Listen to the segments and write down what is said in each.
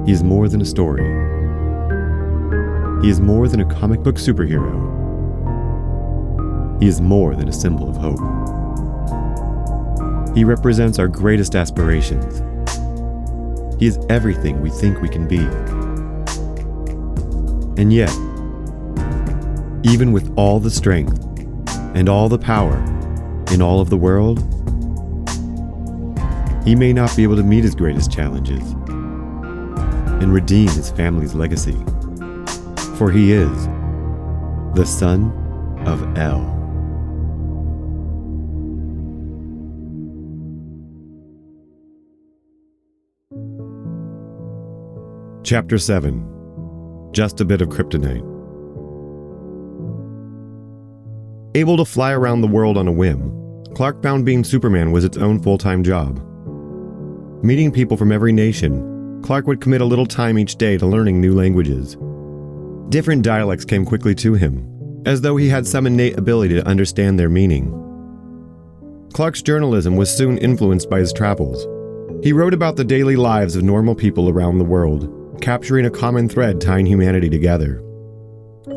He is more than a story. He is more than a comic book superhero. He is more than a symbol of hope. He represents our greatest aspirations. He is everything we think we can be. And yet, even with all the strength and all the power in all of the world, he may not be able to meet his greatest challenges and redeem his family's legacy. For he is the son of El. Chapter 7. Just a bit of Kryptonite. Able to fly around the world on a whim, Clark found being Superman was its own full-time job. Meeting people from every nation, Clark would commit a little time each day to learning new languages. Different dialects came quickly to him, as though he had some innate ability to understand their meaning. Clark's journalism was soon influenced by his travels. He wrote about the daily lives of normal people around the world, capturing a common thread tying humanity together.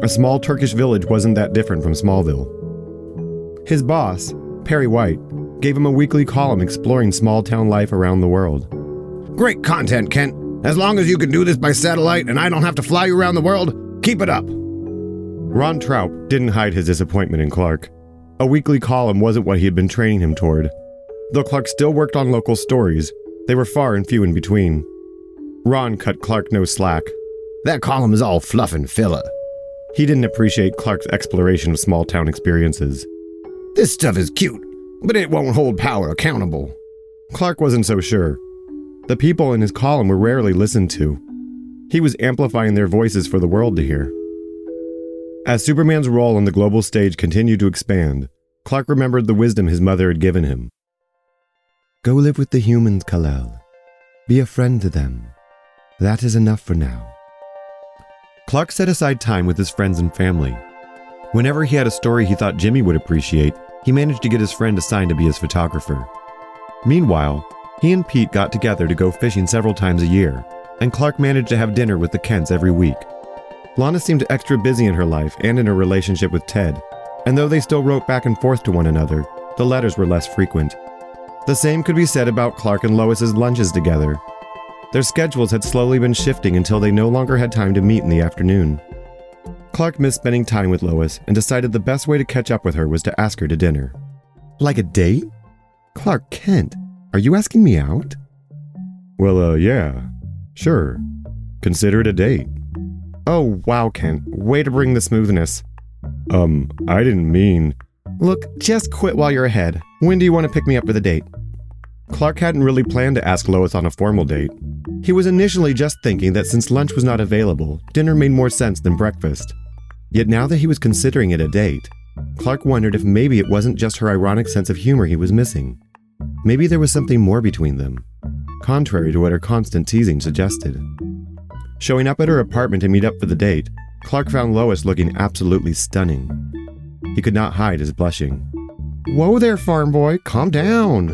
A small Turkish village wasn't that different from Smallville. His boss, Perry White, gave him a weekly column exploring small-town life around the world. Great content, Kent. As long as you can do this by satellite and I don't have to fly you around the world, keep it up. Ron Traub didn't hide his disappointment in Clark. A weekly column wasn't what he had been training him toward. Though Clark still worked on local stories, they were far and few in between. Ron cut Clark no slack. That column is all fluff and filler. He didn't appreciate Clark's exploration of small-town experiences. This stuff is cute, but it won't hold power accountable. Clark wasn't so sure. The people in his column were rarely listened to. He was amplifying their voices for the world to hear. As Superman's role on the global stage continued to expand, Clark remembered the wisdom his mother had given him. Go live with the humans, Kal-El. Be a friend to them. That is enough for now. Clark set aside time with his friends and family. Whenever he had a story he thought Jimmy would appreciate, he managed to get his friend assigned to be his photographer. Meanwhile, he and Pete got together to go fishing several times a year, and Clark managed to have dinner with the Kents every week. Lana seemed extra busy in her life and in her relationship with Ted, and though they still wrote back and forth to one another, the letters were less frequent. The same could be said about Clark and Lois's lunches together. Their schedules had slowly been shifting until they no longer had time to meet in the afternoon. Clark missed spending time with Lois and decided the best way to catch up with her was to ask her to dinner. Like a date? Clark Kent, are you asking me out? Well, yeah, sure. Consider it a date. Oh, wow, Kent, way to bring the smoothness. I didn't mean... Look, just quit while you're ahead. When do you want to pick me up for the date? Clark hadn't really planned to ask Lois on a formal date. He was initially just thinking that since lunch was not available, dinner made more sense than breakfast. Yet now that he was considering it a date, Clark wondered if maybe it wasn't just her ironic sense of humor he was missing. Maybe there was something more between them, contrary to what her constant teasing suggested. Showing up at her apartment to meet up for the date, Clark found Lois looking absolutely stunning. He could not hide his blushing. Whoa there, farm boy, calm down.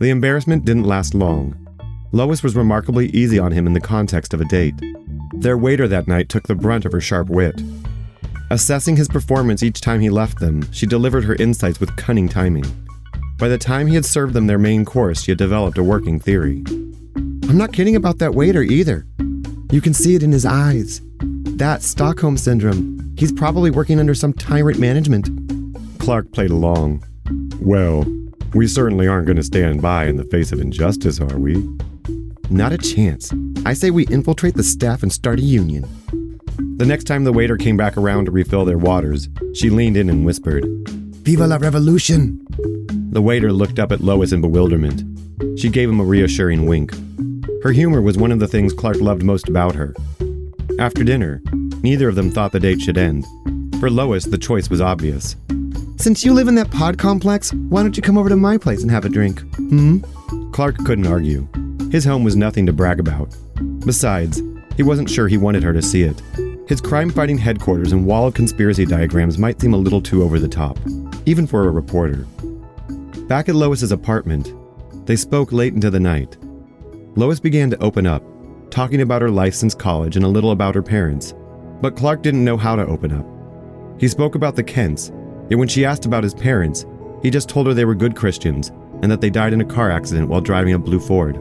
The embarrassment didn't last long. Lois was remarkably easy on him in the context of a date. Their waiter that night took the brunt of her sharp wit. Assessing his performance each time he left them, she delivered her insights with cunning timing. By the time he had served them their main course, she had developed a working theory. I'm not kidding about that waiter either. You can see it in his eyes. That Stockholm Syndrome. He's probably working under some tyrant management. Clark played along. Well, we certainly aren't going to stand by in the face of injustice, are we? Not a chance. I say we infiltrate the staff and start a union. The next time the waiter came back around to refill their waters, she leaned in and whispered, Viva la revolution! The waiter looked up at Lois in bewilderment. She gave him a reassuring wink. Her humor was one of the things Clark loved most about her. After dinner, neither of them thought the date should end. For Lois, the choice was obvious. Since you live in that pod complex, why don't you come over to my place and have a drink? Clark couldn't argue. His home was nothing to brag about. Besides, he wasn't sure he wanted her to see it. His crime-fighting headquarters and wall of conspiracy diagrams might seem a little too over the top, even for a reporter. Back at Lois's apartment, they spoke late into the night. Lois began to open up, talking about her life since college and a little about her parents, but Clark didn't know how to open up. He spoke about the Kents, yet when she asked about his parents, he just told her they were good Christians and that they died in a car accident while driving a blue Ford.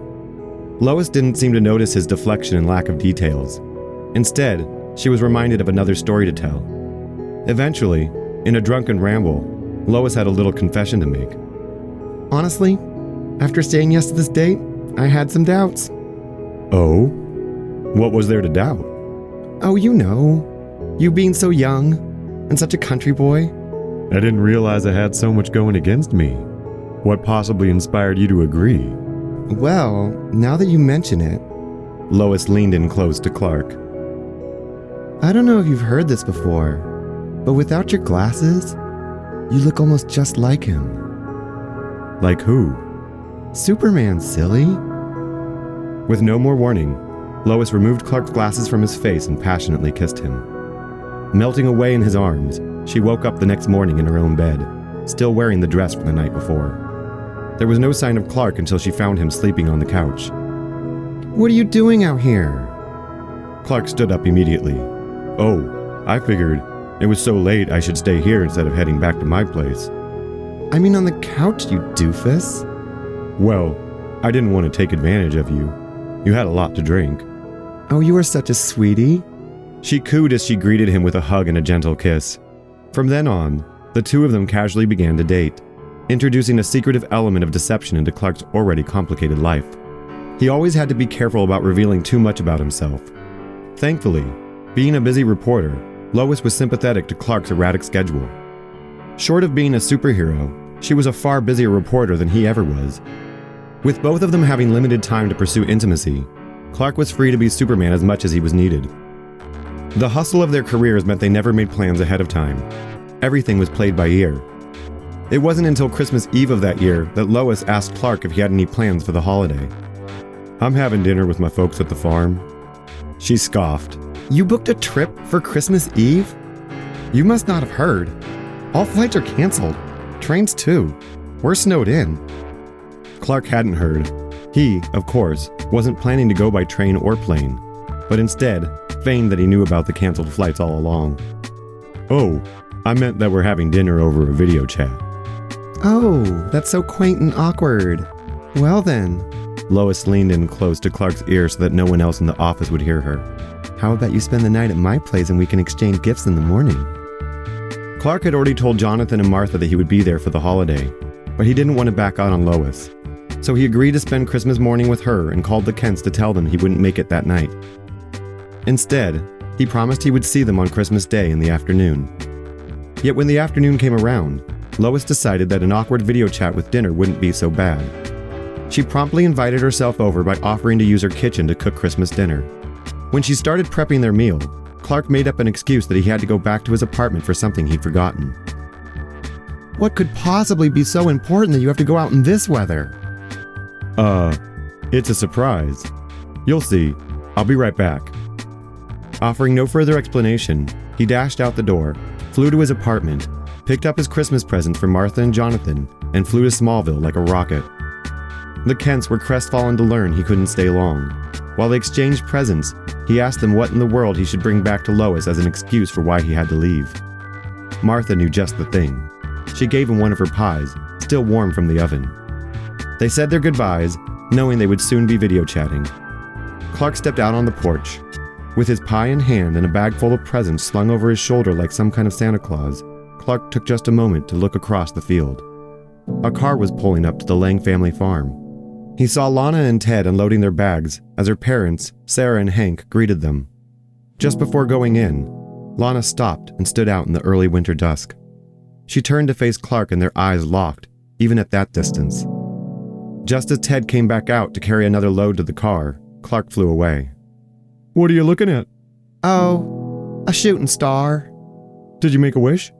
Lois didn't seem to notice his deflection and lack of details. Instead, she was reminded of another story to tell. Eventually, in a drunken ramble, Lois had a little confession to make. Honestly, after saying yes to this date, I had some doubts. Oh? What was there to doubt? Oh, you know, you being so young and such a country boy. I didn't realize I had so much going against me. What possibly inspired you to agree? Well, now that you mention it, Lois leaned in close to Clark. I don't know if you've heard this before, but without your glasses, you look almost just like him. Like who? Superman, silly. With no more warning, Lois removed Clark's glasses from his face and passionately kissed him. Melting away in his arms, she woke up the next morning in her own bed, still wearing the dress from the night before. There was no sign of Clark until she found him sleeping on the couch. What are you doing out here? Clark stood up immediately. Oh, I figured it was so late I should stay here instead of heading back to my place. I mean on the couch, you doofus. Well, I didn't want to take advantage of you. You had a lot to drink. Oh, you are such a sweetie. She cooed as she greeted him with a hug and a gentle kiss. From then on, the two of them casually began to date, introducing a secretive element of deception into Clark's already complicated life. He always had to be careful about revealing too much about himself. Thankfully, being a busy reporter, Lois was sympathetic to Clark's erratic schedule. Short of being a superhero, she was a far busier reporter than he ever was. With both of them having limited time to pursue intimacy, Clark was free to be Superman as much as he was needed. The hustle of their careers meant they never made plans ahead of time. Everything was played by ear. It wasn't until Christmas Eve of that year that Lois asked Clark if he had any plans for the holiday. I'm having dinner with my folks at the farm. She scoffed. You booked a trip for Christmas Eve? You must not have heard. All flights are canceled. Trains too. We're snowed in. Clark hadn't heard. He, of course, wasn't planning to go by train or plane, but instead feigned that he knew about the canceled flights all along. Oh, I meant that we're having dinner over a video chat. Oh, that's so quaint and awkward. Well then. Lois leaned in close to Clark's ear so that no one else in the office would hear her. How about you spend the night at my place and we can exchange gifts in the morning? Clark had already told Jonathan and Martha that he would be there for the holiday, but he didn't want to back out on Lois. So he agreed to spend Christmas morning with her and called the Kents to tell them he wouldn't make it that night. Instead, he promised he would see them on Christmas Day in the afternoon. Yet when the afternoon came around, Lois decided that an awkward video chat with dinner wouldn't be so bad. She promptly invited herself over by offering to use her kitchen to cook Christmas dinner. When she started prepping their meal, Clark made up an excuse that he had to go back to his apartment for something he'd forgotten. What could possibly be so important that you have to go out in this weather? It's a surprise. You'll see. I'll be right back. Offering no further explanation, he dashed out the door, flew to his apartment, picked up his Christmas present for Martha and Jonathan, and flew to Smallville like a rocket. The Kents were crestfallen to learn he couldn't stay long. While they exchanged presents, he asked them what in the world he should bring back to Lois as an excuse for why he had to leave. Martha knew just the thing. She gave him one of her pies, still warm from the oven. They said their goodbyes, knowing they would soon be video chatting. Clark stepped out on the porch. With his pie in hand and a bag full of presents slung over his shoulder like some kind of Santa Claus, Clark took just a moment to look across the field. A car was pulling up to the Lang family farm. He saw Lana and Ted unloading their bags as her parents, Sarah and Hank, greeted them. Just before going in, Lana stopped and stood out in the early winter dusk. She turned to face Clark and their eyes locked, even at that distance. Just as Ted came back out to carry another load to the car, Clark flew away. What are you looking at? Oh, a shooting star. Did you make a wish?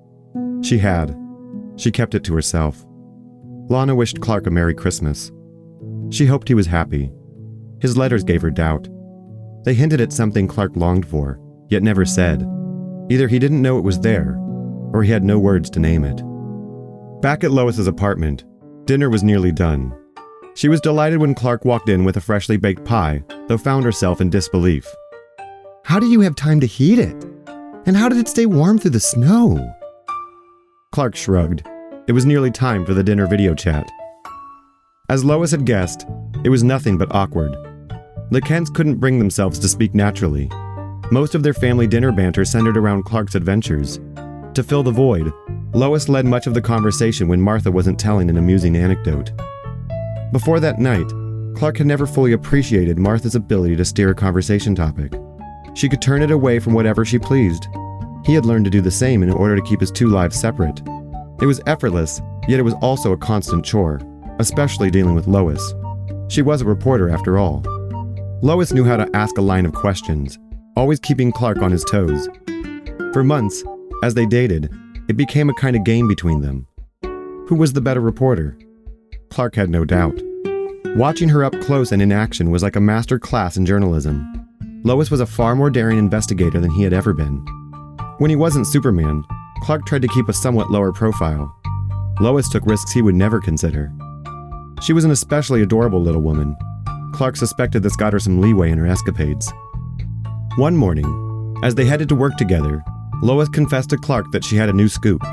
She had. She kept it to herself. Lana wished Clark a Merry Christmas. She hoped he was happy. His letters gave her doubt. They hinted at something Clark longed for, yet never said. Either he didn't know it was there, or he had no words to name it. Back at Lois's apartment, dinner was nearly done. She was delighted when Clark walked in with a freshly baked pie, though found herself in disbelief. How do you have time to heat it? And how did it stay warm through the snow? Clark shrugged. It was nearly time for the dinner video chat. As Lois had guessed, it was nothing but awkward. The Kents couldn't bring themselves to speak naturally. Most of their family dinner banter centered around Clark's adventures. To fill the void, Lois led much of the conversation when Martha wasn't telling an amusing anecdote. Before that night, Clark had never fully appreciated Martha's ability to steer a conversation topic. She could turn it away from whatever she pleased. He had learned to do the same in order to keep his two lives separate. It was effortless, yet it was also a constant chore, especially dealing with Lois. She was a reporter after all. Lois knew how to ask a line of questions, always keeping Clark on his toes. For months, as they dated, it became a kind of game between them. Who was the better reporter? Clark had no doubt. Watching her up close and in action was like a master class in journalism. Lois was a far more daring investigator than he had ever been. When he wasn't Superman, Clark tried to keep a somewhat lower profile. Lois took risks he would never consider. She was an especially adorable little woman. Clark suspected this got her some leeway in her escapades. One morning, as they headed to work together, Lois confessed to Clark that she had a new scoop.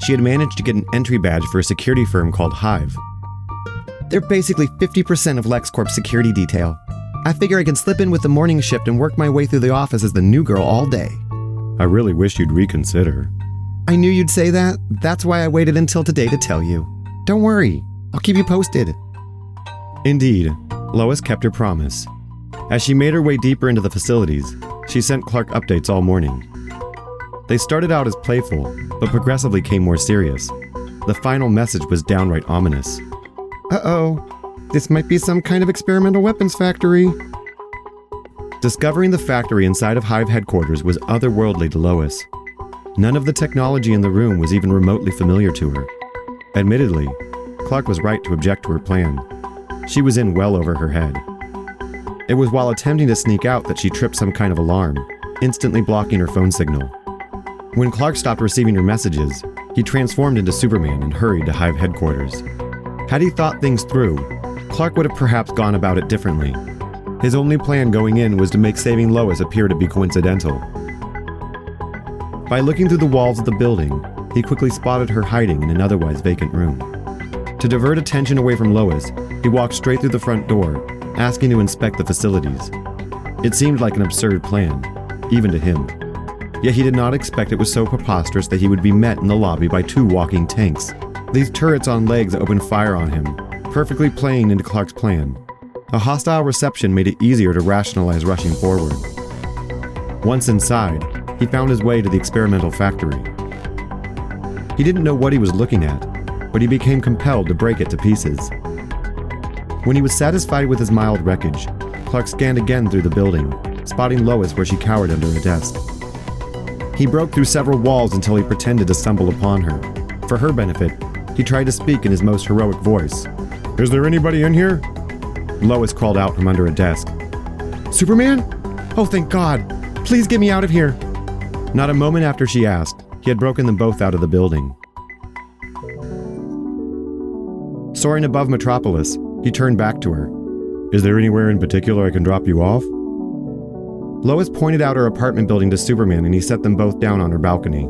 She had managed to get an entry badge for a security firm called Hive. They're basically 50% of LexCorp's security detail. I figure I can slip in with the morning shift and work my way through the office as the new girl all day. I really wish you'd reconsider. I knew you'd say that. That's why I waited until today to tell you. Don't worry. I'll keep you posted. Indeed, Lois kept her promise. As she made her way deeper into the facilities, she sent Clark updates all morning. They started out as playful, but progressively came more serious. The final message was downright ominous. Uh-oh. This might be some kind of experimental weapons factory. Discovering the factory inside of Hive headquarters was otherworldly to Lois. None of the technology in the room was even remotely familiar to her. Admittedly, Clark was right to object to her plan. She was in well over her head. It was while attempting to sneak out that she tripped some kind of alarm, instantly blocking her phone signal. When Clark stopped receiving her messages, he transformed into Superman and hurried to Hive headquarters. Had he thought things through, Clark would have perhaps gone about it differently. His only plan going in was to make saving Lois appear to be coincidental. By looking through the walls of the building, he quickly spotted her hiding in an otherwise vacant room. To divert attention away from Lois, he walked straight through the front door, asking to inspect the facilities. It seemed like an absurd plan, even to him. Yet he did not expect it was so preposterous that he would be met in the lobby by two walking tanks. These turrets on legs opened fire on him, perfectly playing into Clark's plan. A hostile reception made it easier to rationalize rushing forward. Once inside, he found his way to the experimental factory. He didn't know what he was looking at, but he became compelled to break it to pieces. When he was satisfied with his mild wreckage, Clark scanned again through the building, spotting Lois where she cowered under a desk. He broke through several walls until he pretended to stumble upon her. For her benefit, he tried to speak in his most heroic voice. Is there anybody in here? Lois crawled out from under a desk. Superman? Oh, thank God. Please get me out of here. Not a moment after she asked, he had broken them both out of the building. Soaring above Metropolis, he turned back to her. Is there anywhere in particular I can drop you off? Lois pointed out her apartment building to Superman and he set them both down on her balcony.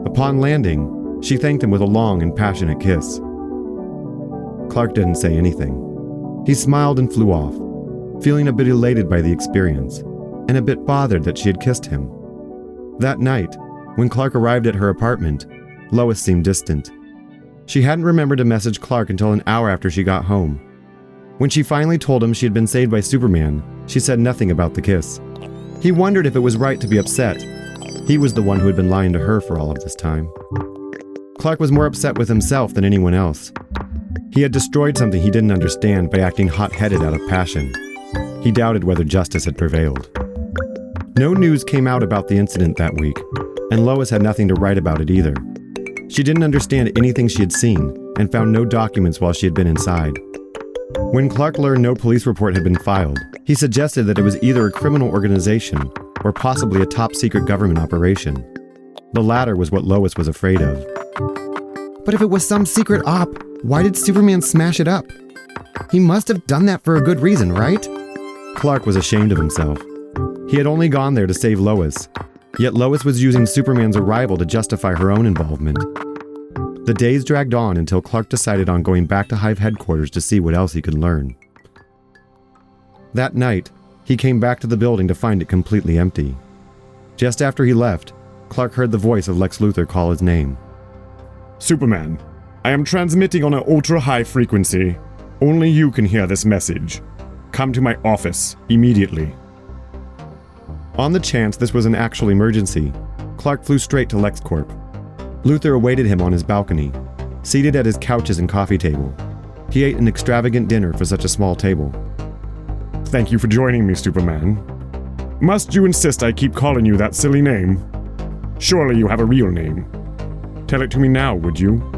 Upon landing, she thanked him with a long and passionate kiss. Clark didn't say anything. He smiled and flew off, feeling a bit elated by the experience, and a bit bothered that she had kissed him. That night, when Clark arrived at her apartment, Lois seemed distant. She hadn't remembered to message Clark until an hour after she got home. When she finally told him she had been saved by Superman, she said nothing about the kiss. He wondered if it was right to be upset. He was the one who had been lying to her for all of this time. Clark was more upset with himself than anyone else. He had destroyed something he didn't understand by acting hot-headed out of passion. He doubted whether justice had prevailed. No news came out about the incident that week, and Lois had nothing to write about it either. She didn't understand anything she had seen, and found no documents while she had been inside. When Clark learned no police report had been filed, he suggested that it was either a criminal organization or possibly a top-secret government operation. The latter was what Lois was afraid of. But if it was some secret op, Why did Superman smash it up? He must have done that for a good reason, right? Clark was ashamed of himself. He had only gone there to save Lois, yet Lois was using Superman's arrival to justify her own involvement. The days dragged on until Clark decided on going back to Hive headquarters to see what else he could learn. That night, he came back to the building to find it completely empty. Just after he left, Clark heard the voice of Lex Luthor call his name. Superman, I am transmitting on an ultra-high frequency. Only you can hear this message. Come to my office immediately. On the chance this was an actual emergency, Clark flew straight to LexCorp. Luthor awaited him on his balcony, seated at his couches and coffee table. He ate an extravagant dinner for such a small table. Thank you for joining me, Superman. Must you insist I keep calling you that silly name? Surely you have a real name. Tell it to me now, would you?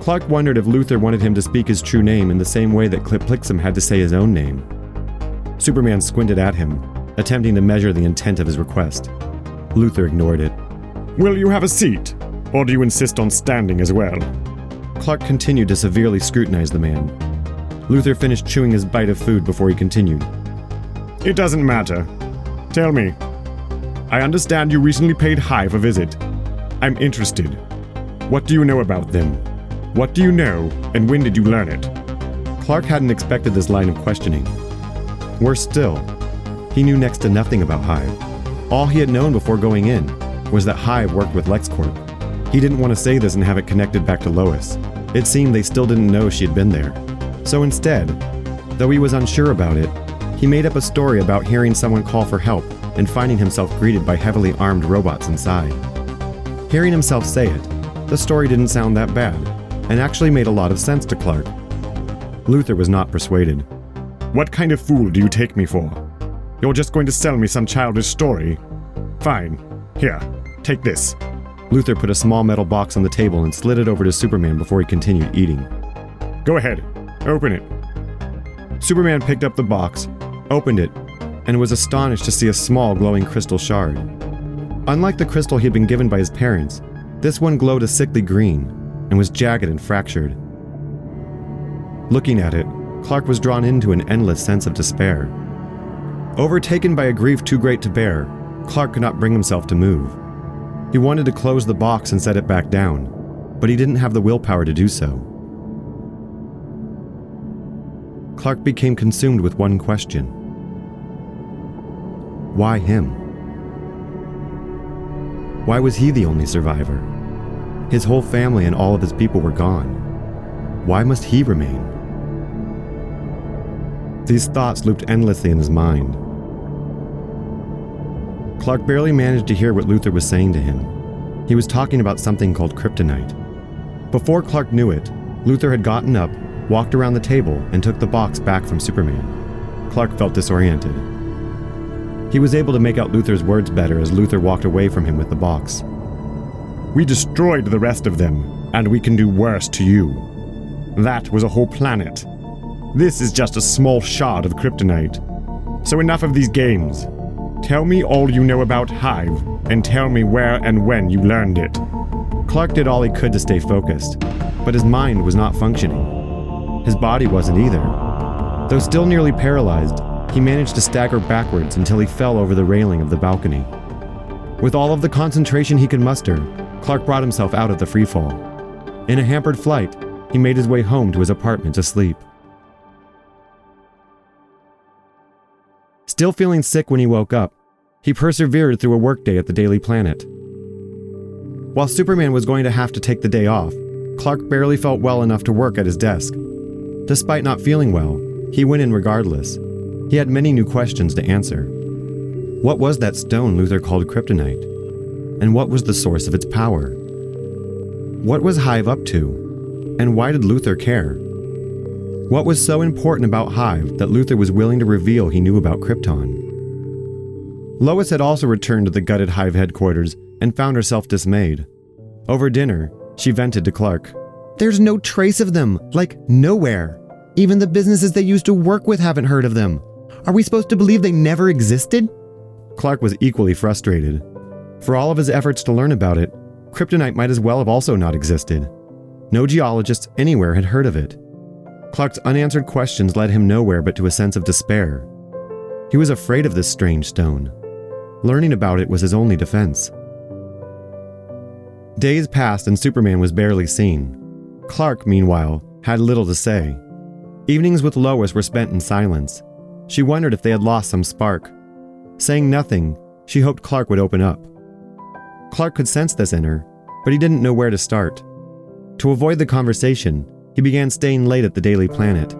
Clark wondered if Luthor wanted him to speak his true name in the same way that Kliplixum had to say his own name. Superman squinted at him, attempting to measure the intent of his request. Luthor ignored it. Will you have a seat, or do you insist on standing as well? Clark continued to severely scrutinize the man. Luthor finished chewing his bite of food before he continued. It doesn't matter. Tell me. I understand you recently paid Hive a visit. I'm interested. What do you know about them? What do you know, and when did you learn it? Clark hadn't expected this line of questioning. Worse still, he knew next to nothing about Hive. All he had known before going in was that Hive worked with LexCorp. He didn't want to say this and have it connected back to Lois. It seemed they still didn't know she had been there. So instead, though he was unsure about it, he made up a story about hearing someone call for help and finding himself greeted by heavily armed robots inside. Hearing himself say it, the story didn't sound that bad, and actually made a lot of sense to Clark. Luthor was not persuaded. What kind of fool do you take me for? You're just going to sell me some childish story? Fine. Here, take this. Luthor put a small metal box on the table and slid it over to Superman before he continued eating. Go ahead, open it. Superman picked up the box, opened it, and was astonished to see a small glowing crystal shard. Unlike the crystal he had been given by his parents, this one glowed a sickly green and was jagged and fractured. Looking at it, Clark was drawn into an endless sense of despair. Overtaken by a grief too great to bear, Clark could not bring himself to move. He wanted to close the box and set it back down, but he didn't have the willpower to do so. Clark became consumed with one question. Why him? Why was he the only survivor? His whole family and all of his people were gone. Why must he remain? These thoughts looped endlessly in his mind. Clark barely managed to hear what Luthor was saying to him. He was talking about something called Kryptonite. Before Clark knew it, Luthor had gotten up, walked around the table, and took the box back from Superman. Clark felt disoriented. He was able to make out Luthor's words better as Luthor walked away from him with the box. We destroyed the rest of them, and we can do worse to you. That was a whole planet. This is just a small shard of kryptonite. So enough of these games. Tell me all you know about Hive, and tell me where and when you learned it. Clark did all he could to stay focused, but his mind was not functioning. His body wasn't either. Though still nearly paralyzed, he managed to stagger backwards until he fell over the railing of the balcony. With all of the concentration he could muster, Clark brought himself out of the freefall. In a hampered flight, he made his way home to his apartment to sleep. Still feeling sick when he woke up, he persevered through a workday at the Daily Planet. While Superman was going to have to take the day off, Clark barely felt well enough to work at his desk. Despite not feeling well, he went in regardless. He had many new questions to answer. What was that stone Luthor called Kryptonite? And what was the source of its power? What was Hive up to? And why did Luthor care? What was so important about Hive that Luthor was willing to reveal he knew about Krypton? Lois had also returned to the gutted Hive headquarters and found herself dismayed. Over dinner, she vented to Clark. There's no trace of them, like nowhere. Even the businesses they used to work with haven't heard of them. Are we supposed to believe they never existed? Clark was equally frustrated. For all of his efforts to learn about it, Kryptonite might as well have also not existed. No geologists anywhere had heard of it. Clark's unanswered questions led him nowhere but to a sense of despair. He was afraid of this strange stone. Learning about it was his only defense. Days passed and Superman was barely seen. Clark, meanwhile, had little to say. Evenings with Lois were spent in silence. She wondered if they had lost some spark. Saying nothing, she hoped Clark would open up. Clark could sense this in her, but he didn't know where to start. To avoid the conversation, he began staying late at the Daily Planet.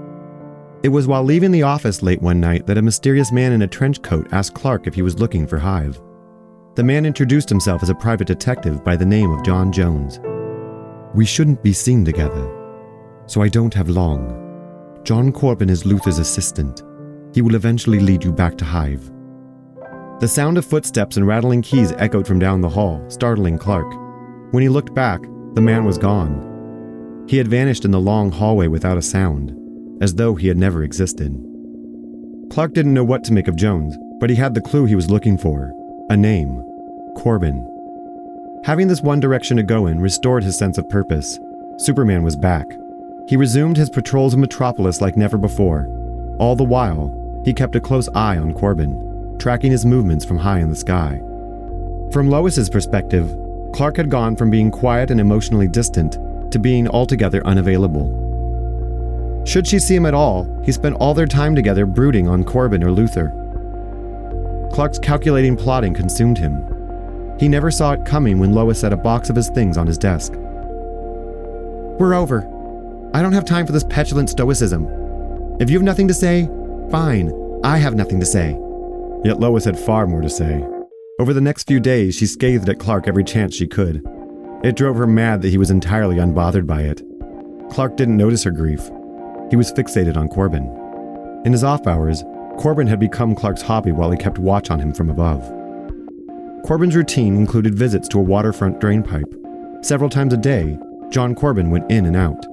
It was while leaving the office late one night that a mysterious man in a trench coat asked Clark if he was looking for Hive. The man introduced himself as a private detective by the name of John Jones. "We shouldn't be seen together, so I don't have long. John Corben is Luthor's assistant. He will eventually lead you back to Hive." The sound of footsteps and rattling keys echoed from down the hall, startling Clark. When he looked back, the man was gone. He had vanished in the long hallway without a sound, as though he had never existed. Clark didn't know what to make of Jones, but he had the clue he was looking for: a name, Corben. Having this one direction to go in restored his sense of purpose. Superman was back. He resumed his patrols of Metropolis like never before. All the while, he kept a close eye on Corben, tracking his movements from high in the sky. From Lois's perspective, Clark had gone from being quiet and emotionally distant to being altogether unavailable. Should she see him at all, he spent all their time together brooding on Corben or Luthor. Clark's calculating plotting consumed him. He never saw it coming when Lois set a box of his things on his desk. "We're over. I don't have time for this petulant stoicism. If you have nothing to say, fine, I have nothing to say." Yet Lois had far more to say. Over the next few days, she scathed at Clark every chance she could. It drove her mad that he was entirely unbothered by it. Clark didn't notice her grief. He was fixated on Corben. In his off hours, Corben had become Clark's hobby while he kept watch on him from above. Corben's routine included visits to a waterfront drainpipe. Several times a day, John Corben went in and out.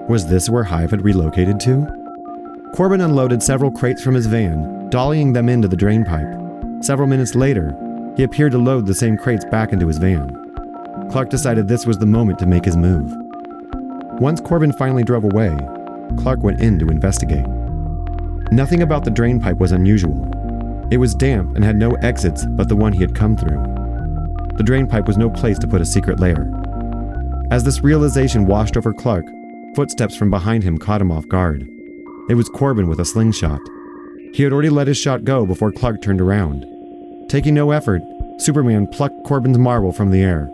Was this where Hive had relocated to? Corben unloaded several crates from his van, dollying them into the drainpipe. Several minutes later, he appeared to load the same crates back into his van. Clark decided this was the moment to make his move. Once Corben finally drove away, Clark went in to investigate. Nothing about the drainpipe was unusual. It was damp and had no exits but the one he had come through. The drainpipe was no place to put a secret lair. As this realization washed over Clark, footsteps from behind him caught him off guard. It was Corben with a slingshot. He had already let his shot go before Clark turned around. Taking no effort, Superman plucked Corben's marble from the air.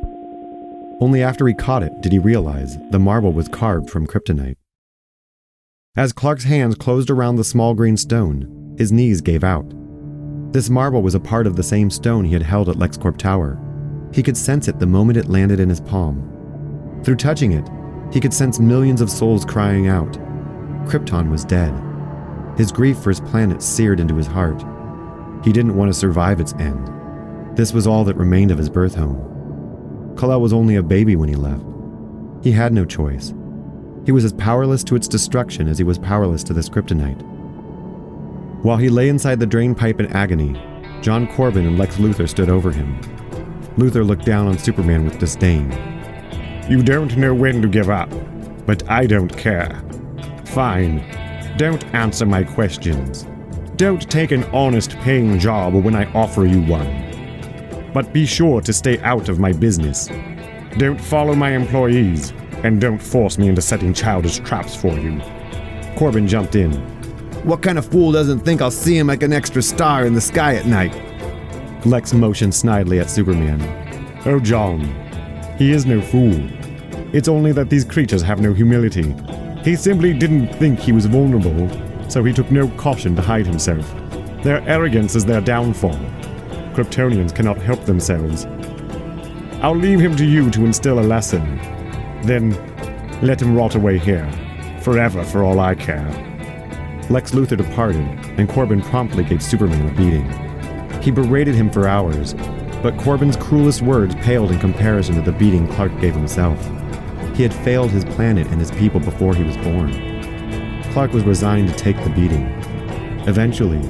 Only after he caught it did he realize the marble was carved from Kryptonite. As Clark's hands closed around the small green stone, his knees gave out. This marble was a part of the same stone he had held at LexCorp Tower. He could sense it the moment it landed in his palm. Through touching it, he could sense millions of souls crying out. Krypton was dead. His grief for his planet seared into his heart. He didn't want to survive its end. This was all that remained of his birth home. Kal-El was only a baby when he left. He had no choice. He was as powerless to its destruction as he was powerless to this kryptonite. While he lay inside the drain pipe in agony, John Corben and Lex Luthor stood over him. Luthor looked down on Superman with disdain. "You don't know when to give up, but I don't care. Fine, don't answer my questions. Don't take an honest paying job when I offer you one. But be sure to stay out of my business. Don't follow my employees, and don't force me into setting childish traps for you." Corben jumped in. What kind of fool doesn't think I'll see him like an extra star in the sky at night? Lex motioned snidely at Superman. "Oh, John, he is no fool. It's only that these creatures have no humility. He simply didn't think he was vulnerable, so he took no caution to hide himself. Their arrogance is their downfall. Kryptonians cannot help themselves. I'll leave him to you to instill a lesson. Then let him rot away here, forever for all I care." Lex Luthor departed, and Corben promptly gave Superman a beating. He berated him for hours, but Corben's cruelest words paled in comparison to the beating Clark gave himself. He had failed his planet and his people before he was born. Clark was resigned to take the beating. Eventually,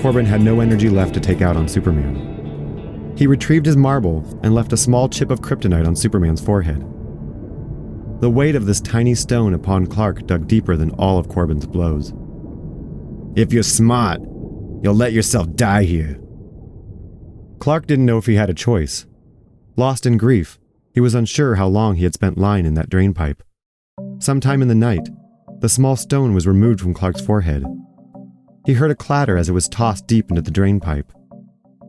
Corben had no energy left to take out on Superman. He retrieved his marble and left a small chip of kryptonite on Superman's forehead. The weight of this tiny stone upon Clark dug deeper than all of Corben's blows. If you're smart, you'll let yourself die here. Clark didn't know if he had a choice. Lost in grief, he was unsure how long he had spent lying in that drainpipe. Sometime in the night, the small stone was removed from Clark's forehead. He heard a clatter as it was tossed deep into the drainpipe.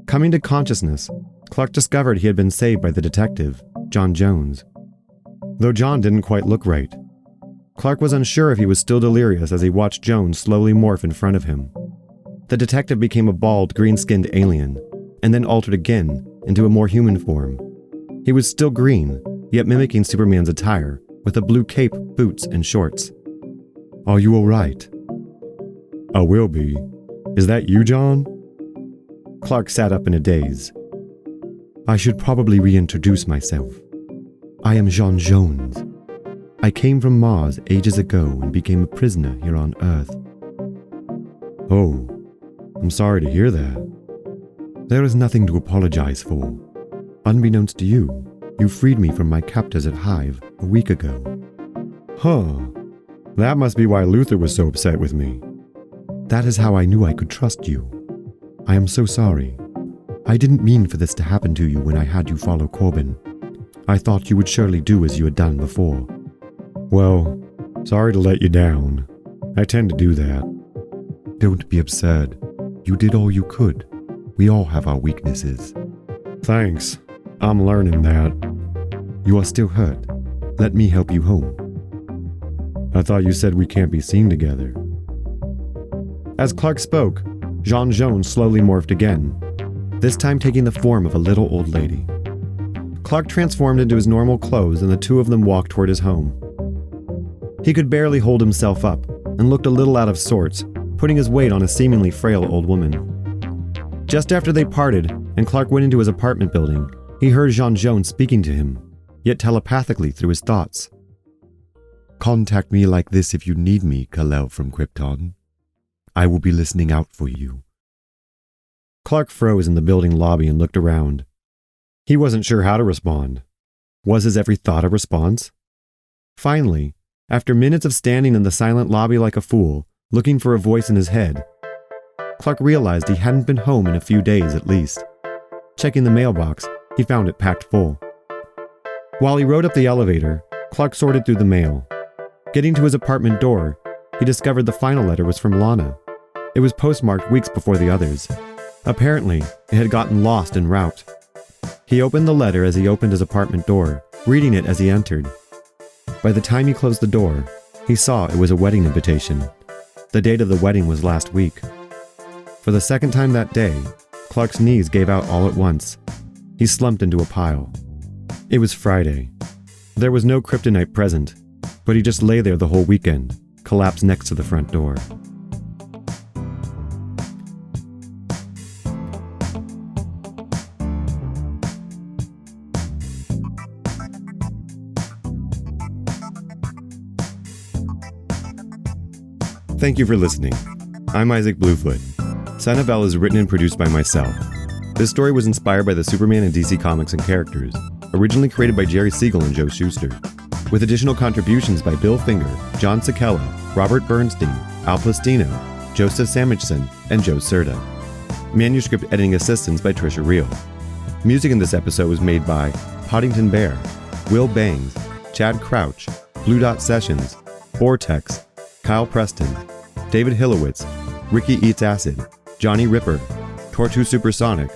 Coming to consciousness, Clark discovered he had been saved by the detective, John Jones. Though John didn't quite look right. Clark was unsure if he was still delirious as he watched Jones slowly morph in front of him. The detective became a bald, green-skinned alien, and then altered again into a more human form. He was still green, yet mimicking Superman's attire, with a blue cape, boots, and shorts. Are you all right? I will be. Is that you, John? Clark sat up in a daze. I should probably reintroduce myself. I am John Jones. I came from Mars ages ago and became a prisoner here on Earth. Oh, I'm sorry to hear that. There is nothing to apologize for. Unbeknownst to you, you freed me from my captors at Hive a week ago. Huh. That must be why Luthor was so upset with me. That is how I knew I could trust you. I am so sorry. I didn't mean for this to happen to you when I had you follow Corben. I thought you would surely do as you had done before. Well, sorry to let you down. I tend to do that. Don't be absurd. You did all you could. We all have our weaknesses. Thanks. I'm learning that. You are still hurt. Let me help you home. I thought you said we can't be seen together. As Clark spoke, John Jones slowly morphed again, this time taking the form of a little old lady. Clark transformed into his normal clothes and the two of them walked toward his home. He could barely hold himself up and looked a little out of sorts, putting his weight on a seemingly frail old woman. Just after they parted and Clark went into his apartment building, he heard John Jones speaking to him, yet telepathically through his thoughts. Contact me like this if you need me, Kal-El from Krypton. I will be listening out for you. Clark froze in the building lobby and looked around. He wasn't sure how to respond. Was his every thought a response? Finally, after minutes of standing in the silent lobby like a fool, looking for a voice in his head, Clark realized he hadn't been home in a few days at least. Checking the mailbox, he found it packed full. While he rode up the elevator, Clark sorted through the mail. Getting to his apartment door, he discovered the final letter was from Lana. It was postmarked weeks before the others. Apparently, it had gotten lost en route. He opened the letter as he opened his apartment door, reading it as he entered. By the time he closed the door, he saw it was a wedding invitation. The date of the wedding was last week. For the second time that day, Clark's knees gave out all at once. He slumped into a pile. It was Friday. There was no Kryptonite present, but he just lay there the whole weekend, collapsed next to the front door. Thank you for listening. I'm Isaac Bluefoot. Son of L is written and produced by myself. This story was inspired by the Superman and DC Comics and characters, originally created by Jerry Siegel and Joe Schuster, with additional contributions by Bill Finger, John Sikela, Robert Bernstein, Al Plastino, Joseph Samachson, and Joe Certa. Manuscript editing assistance by Tricia Riel. Music in this episode was made by Podington Bear, Will Bangs, Chad Crouch, Blue Dot Sessions, Borrtex, Kyle Preston, David Hilowitz, Ricky Eats Acid, Johnny Ripper, Tortue Supersonic,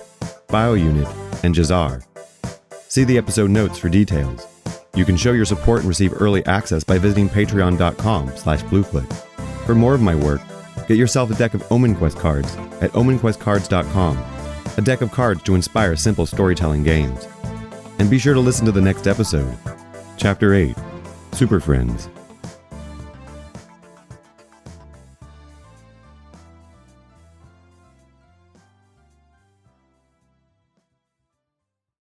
BioUnit, and Jahzzar. See the episode notes for details. You can show your support and receive early access by visiting patreon.com/Bluefoot. For more of my work, get yourself a deck of Omen Quest cards at omenquestcards.com, a deck of cards to inspire simple storytelling games. And be sure to listen to the next episode, Chapter 8, Super Friends.